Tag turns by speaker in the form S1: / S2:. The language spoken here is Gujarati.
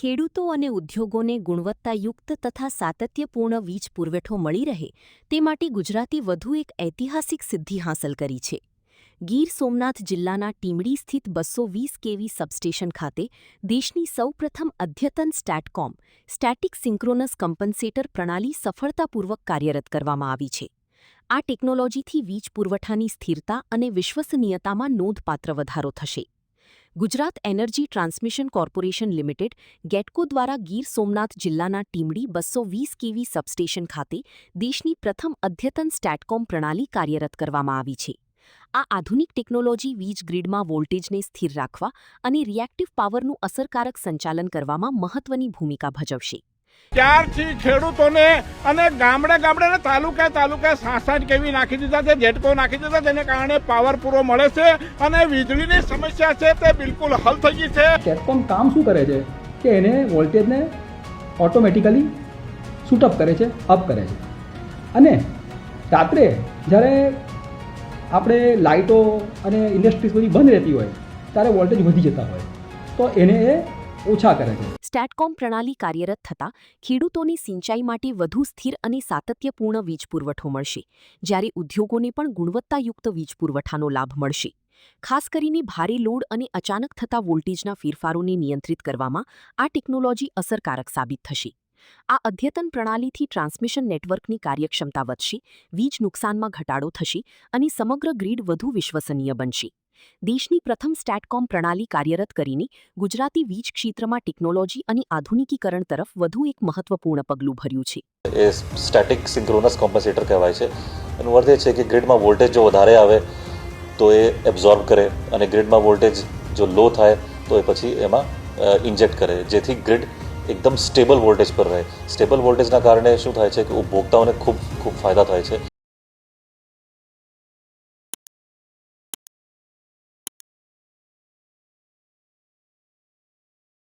S1: ખેડૂતો અને ઉદ્યોગોને ગુણવત્તાયુક્ત તથા સાતત્યપૂર્ણ વીજ પુરવઠો મળી રહે તે માટે ગુજરાતે વધુ એક ઐતિહાસિક સિદ્ધિ હાંસલ કરી છે. ગીર સોમનાથ જિલ્લાના ટીમડી સ્થિત 220 કેવી સબસ્ટેશન ખાતે દેશની સૌપ્રથમ અદ્યતન સ્ટેટકોમ સ્ટેટિક સિન્ક્રોનસ કમ્પન્સેટર પ્રણાલી સફળતાપૂર્વક કાર્યરત કરવામાં આવી છે. આ ટેકનોલોજીથી વીજ પુરવઠાની સ્થિરતા અને વિશ્વસનીયતામાં નોંધપાત્ર વધારો થશે. Gujarat Energy Transmission Corporation Limited ગેટકો દ્વારા ગીર સોમનાથ જિલ્લાના ટીમડી 220 કેવી સબસ્ટેશન ખાતે દેશની પ્રથમ અદ્યતન સ્ટેટકોમ પ્રણાલી કાર્યરત કરવામાં આવી છે. આ આધુનિક ટેકનોલોજી વીજ ગ્રીડમાં વોલ્ટેજને સ્થિર રાખવા અને રિએક્ટિવ પાવરનું અસરકારક સંચાલન કરવામાં મહત્વની ભૂમિકા ભજવશે.
S2: ત્યારથી ખેડૂતોને અને ગામડે ને તાલુકે સાસઠ કેવી નાખી દીધા છે, જેટકો નાખી દીધા, જેને કારણે પાવર પૂરો મળે છે અને વીજળીની સમસ્યા છે તે બિલકુલ હલ થઈ ગઈ છે.
S3: સ્ટેટકોમ કામ શું કરે છે કે એને વોલ્ટેજને ઓટોમેટિકલી શૂટઅપ કરે છે, અપ કરે છે. અને રાત્રે જ્યારે આપણે લાઇટો અને ઇન્ડસ્ટ્રીઝ બધી બંધ રહેતી હોય ત્યારે વોલ્ટેજ વધી જતા હોય તો એને એ ઓછા કરે છે.
S1: સ્ટેટકોમ પ્રણાલી કાર્યરત થતાં ખેડૂતોની સિંચાઈ માટે વધુ સ્થિર અને સાતત્યપૂર્ણ વીજ પુરવઠો મળશે, જ્યારે ઉદ્યોગોને પણ ગુણવત્તાયુક્ત વીજ પુરવઠાનો લાભ મળશે. ખાસ કરીને ભારે લોડ અને અચાનક થતા વોલ્ટેજના ફેરફારોને નિયંત્રિત કરવામાં આ ટેકનોલોજી અસરકારક સાબિત થશે. આ અદ્યતન પ્રણાલીથી ટ્રાન્સમિશન નેટવર્કની કાર્યક્ષમતા વધશે, વીજ નુકસાનમાં ઘટાડો થશે અને સમગ્ર ગ્રીડ વધુ વિશ્વસનીય બનશે. દેશની પ્રથમ સ્ટેટકોમ પ્રણાલી કાર્યરત કરીને ગુજરાતી વીજ ક્ષેત્રમાં ટેકનોલોજી અને આધુનિકીકરણ તરફ વધુ એક મહત્વપૂર્ણ પગલું ભર્યું છે.
S4: એ સ્ટેટિક સિન્ક્રોનસ કોમ્પન્સેટર કહેવાય છે. એનો અર્થ એ છે કે ગ્રીડમાં વોલ્ટેજ જો વધારે આવે તો એ એબ્ઝોર્બ કરે અને ગ્રીડમાં વોલ્ટેજ જો લો થાય તો એ પછી એમાં ઇન્જેક્ટ કરે, જેથી ગ્રીડ એકદમ સ્ટેબલ વોલ્ટેજ પર રહે. સ્ટેબલ વોલ્ટેજના કારણે શું થાય છે કે ઉપભોક્તાઓને ખૂબ ફાયદા થાય છે.